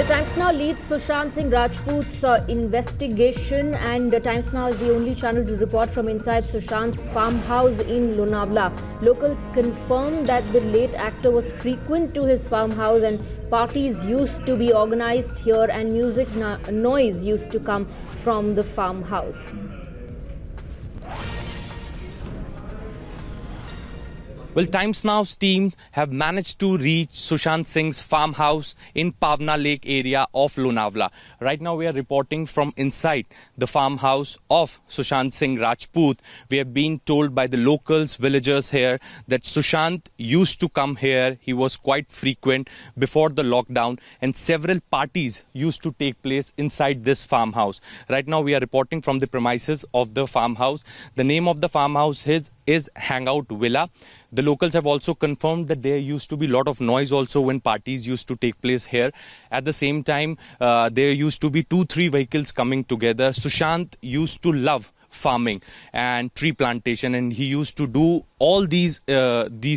Well, Times Now leads Sushant Singh Rajput's investigation, and Times Now is the only channel to report from inside Sushant's farmhouse in Lonavala. Locals confirm that the late actor was frequent to his farmhouse, and parties used to be organized here, and music noise used to come from the farmhouse. Well, Times Now's team have managed to reach Sushant Singh's farmhouse in Pavna Lake area of Lonavala. Right now we are reporting from inside the farmhouse of Sushant Singh Rajput. We have been told by the locals, villagers here, that Sushant used to come here. He was quite frequent before the lockdown, and several parties used to take place inside this farmhouse. Right now we are reporting from the premises of the farmhouse. The name of the farmhouse is Hangout Villa. The locals have also confirmed that there used to be a lot of noise also when parties used to take place here. At the same time, there used to be 2-3 vehicles coming together. Sushant used to love farming and tree plantation, and he used to do all these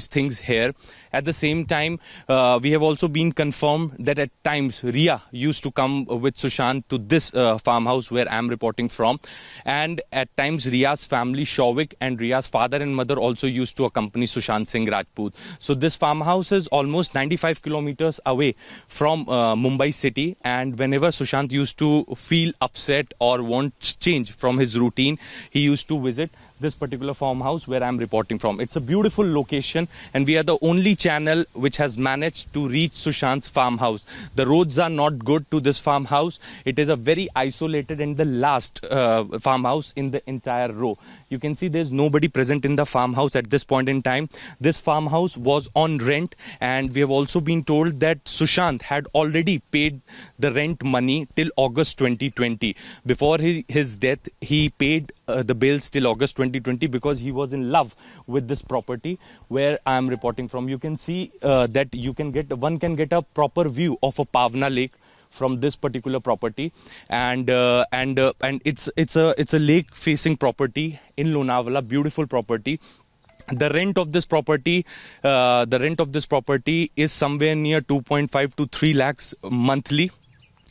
things here. At the same time, we have also been confirmed that at times Ria used to come with Sushant to this farmhouse where I am reporting from, and at times Ria's family, Shovik, and Ria's father and mother also used to accompany Sushant Singh Rajput. So this farmhouse is almost 95 kilometers away from Mumbai city, and whenever Sushant used to feel upset or want change from his routine, he used to visit this particular farmhouse where I am reporting from. It's a beautiful location, and we are the only channel which has managed to reach Sushant's farmhouse. The roads are not good to this farmhouse. It is a very isolated and the last farmhouse in the entire row. You can see there's nobody present in the farmhouse at this point in time. This farmhouse was on rent, and we have also been told that Sushant had already paid the rent money till August 2020. Before his death, he paid the bills till August 2020 because he was in love with this property where I am reporting from. You can see that one can get a proper view of a Pavna Lake from this particular property, and it's a lake facing property in Lonavala, beautiful property. The rent of this property is somewhere near 2.5 to 3 lakhs monthly.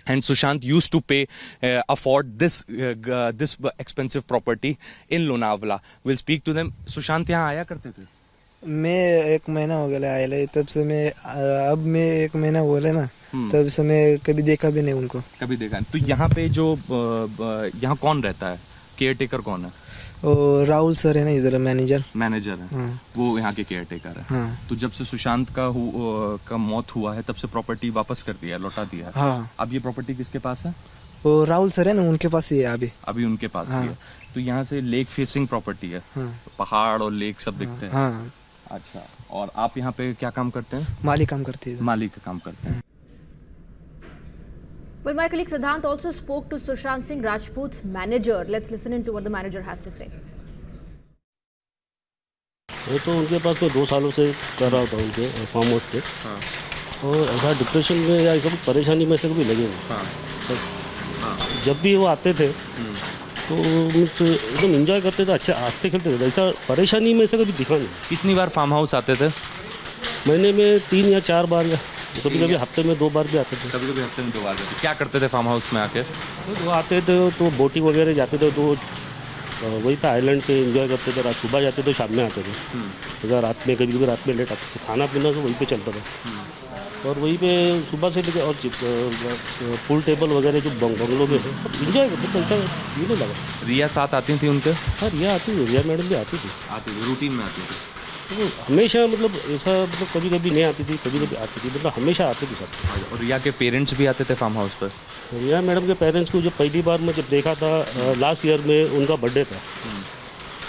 And Sushant used to afford this expensive property in Lonavala. We'll speak to them. Sushant यहाँ आया करते थे? मैं 1 महीना हो गया आया, तब से मैं अब मैं 1 महीना हो गया ना, तब से मैं कभी देखा भी नहीं उनको. कभी देखा नहीं. तो यहाँ पे जो यहाँ कौन रहता है? केयर टेकर कौन है? राहुल सर है ना, इधर मैनेजर है. हाँ. वो यहाँ के केयर टेकर है. हाँ. तो जब से सुशांत का मौत हुआ है तब से प्रॉपर्टी वापस कर दिया, लौटा दिया. हाँ. अब ये प्रॉपर्टी किसके पास है? वो राहुल सर है ना, उनके पास ही है अभी उनके पास ही है. तो यहाँ से लेक फेसिंग प्रॉपर्टी है. हाँ. पहाड़ और लेक सब दिखते हैं. हाँ. अच्छा. और आप यहाँ पे क्या काम करते हैं? माली काम करते हैं. माली का काम करते हैं. Well, my colleague Siddhant also spoke to Sushant Singh Rajput's manager. Let's listen into what the manager has to say. वो तो उनके पास तो 2 सालों से कर रहा था उनके फार्म हाउस पे. हाँ. और ऐसा डिप्रेशन में या सब परेशानी में से कभी लगे नहीं. हाँ. तो जब भी वो आते थे तो एकदम एंजॉय करते थे, अच्छा हंसते खेलते थे, ऐसा परेशानी में से कभी दिखा नहीं. कितनी बार फार्म हाउस आते थे? महीने में 3 या 4 बार, या कभी कभी हफ्ते में 2 बार भी आते थे. कभी कभी हफ्ते में 2 बार आते थे. क्या करते थे फार्म हाउस में आके? तो आते थे तो बोटिंग वगैरह जाते थे, तो वही पे आइलैंड पे एंजॉय करते थे. रात सुबह जाते थे, शाम में आते थे. अगर रात में कभी रात में लेट आते थे, खाना पीना तो वहीं पे चलता था. और वहीं पे सुबह से लेकर और पूल टेबल वगैरह जो बंगलों में सब एंजॉय करते थे. ऐसा ये नहीं लगा. रिया साथ आती थी उनके? हाँ, रिया आती थी. रिया मैडम भी आती थी. रूटीन में आती थी. तो हमेशा मतलब ऐसा मतलब कभी कभी नहीं आती थी, कभी कभी आती थी, मतलब हमेशा आती थी सब. और रिया के पेरेंट्स भी आते थे फार्म हाउस पर? रिया मैडम के पेरेंट्स को जब पहली बार मैं जब देखा था लास्ट ईयर में, उनका बर्थडे था.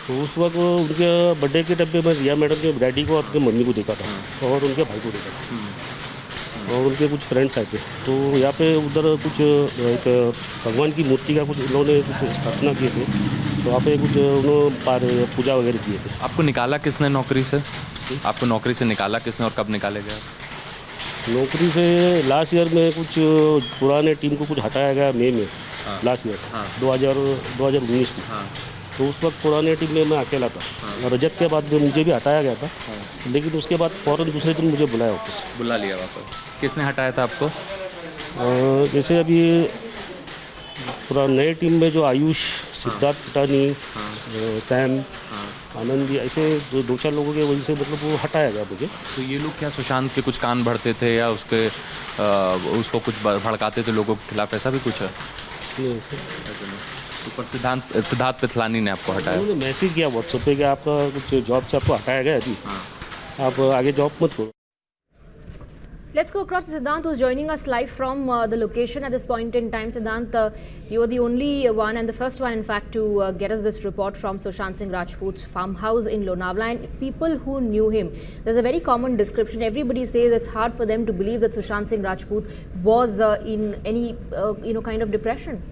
तो उस वक्त उनके बर्थडे के डब्बे में रिया मैडम के डैडी को और उनके मम्मी को देखा था, और उनके भाई को देखा था, और उनके कुछ फ्रेंड्स आए थे. तो यहाँ पे उधर कुछ एक भगवान की मूर्ति का कुछ उन्होंने कुछ स्थापना की थी. तो वहाँ पे कुछ उन्होंने पूजा वगैरह किए थे. आपको निकाला किसने नौकरी से? आपको नौकरी से निकाला किसने और कब निकाले गया? नौकरी से लास्ट ईयर में कुछ पुराने टीम को कुछ हटाया गया मई में. हाँ. लास्ट ईयर 2019 में. हाँ. तो उस वक्त पुराने टीम में मैं अकेला था. हाँ. रजत के बाद मुझे भी हटाया गया था. हाँ. लेकिन उसके बाद फौरन दूसरे दिन मुझे बुलाया वापस. बुला लिया वापस. किसने हटाया था आपको? जैसे अभी पूरा नए टीम में जो आयुष, सिद्धार्थ पिटानी, सैम, आनंद, ऐसे दो चार लोगों की वजह से मतलब वो हटाया गया मुझे। तो ये लोग क्या सुशांत के कुछ कान भरते थे या उसको कुछ भड़काते थे लोगों के खिलाफ, ऐसा भी कुछ है? नहीं, ऐसे ऊपर सिद्धार्थ पिथलानी ने आपको हटाया? उन्होंने मैसेज किया व्हाट्सएप पे कि आपका कुछ जॉब से आपको हटाया गया अभी, आप आगे जॉब मत करो। Let's go across to Siddhant, who's joining us live from the location at this point in time. Siddhant, you are the only one and the first one, in fact, to get us this report from Sushant Singh Rajput's farmhouse in Lonavala. And people who knew him, there's a very common description. Everybody says it's hard for them to believe that Sushant Singh Rajput was in any kind of depression.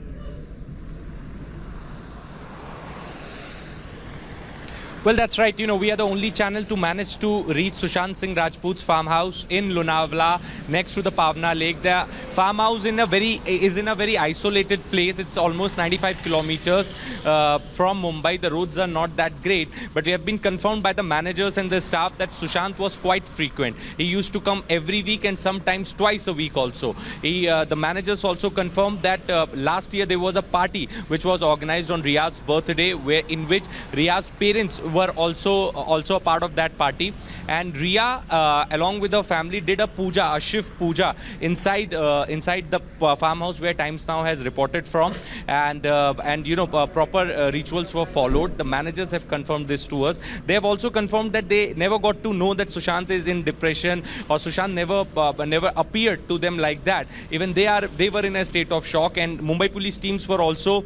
Well, that's right. We are the only channel to manage to reach Sushant Singh Rajput's farmhouse in Lonavala, next to the Pavna Lake. The farmhouse is in a very isolated place. It's almost 95 kilometers from Mumbai. The roads are not that great, but we have been confirmed by the managers and the staff that Sushant was quite frequent. He used to come every week and sometimes twice a week also. The managers also confirmed that last year there was a party which was organized on Riyaz's birthday, in which Riyaz's parents were also a part of that party, and Riya along with her family did a puja, a Shiv puja inside the farmhouse where Times Now has reported from, and proper rituals were followed. The managers have confirmed this to us. They have also confirmed that they never got to know that Sushant is in depression, or Sushant never appeared to them like that. Even they were in a state of shock, and Mumbai police teams were also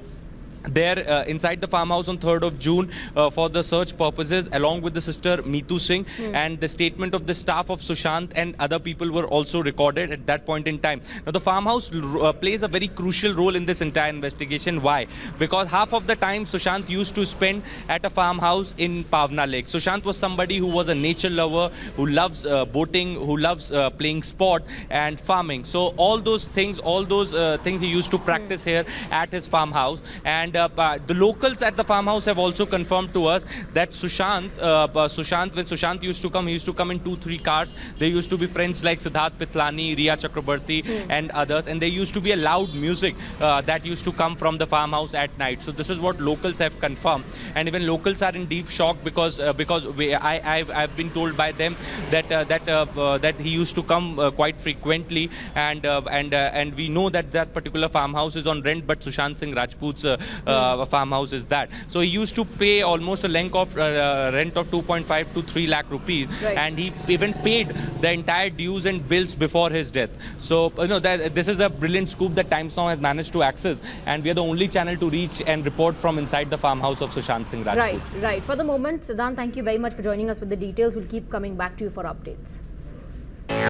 there inside the farmhouse on 3rd of June for the search purposes, along with the sister Meetu Singh, and the statement of the staff of Sushant and other people were also recorded at that point in time. Now the farmhouse plays a very crucial role in this entire investigation. Why? Because half of the time Sushant used to spend at a farmhouse in Pavna Lake. Sushant was somebody who was a nature lover, who loves boating, who loves playing sport and farming. So all those things he used to practice here at his farmhouse. And the locals at the farmhouse have also confirmed to us that when Sushant used to come, he used to come in 2-3 cars. There used to be friends like Siddharth Pitlani, Riya Chakrabarti and others, and there used to be a loud music that used to come from the farmhouse at night. So this is what locals have confirmed, and even locals are in deep shock because I've been told by them that he used to come quite frequently, and we know that particular farmhouse is on rent, but Sushant Singh Rajput's farmhouse is that. So he used to pay almost a rent of 2.5 to 3 lakh rupees, right. And he even paid the entire dues and bills before his death. So this is a brilliant scoop that Times Now has managed to access, and we are the only channel to reach and report from inside the farmhouse of Sushant Singh Rajput. Right. For the moment, Siddhant, thank you very much for joining us with the details. We'll keep coming back to you for updates.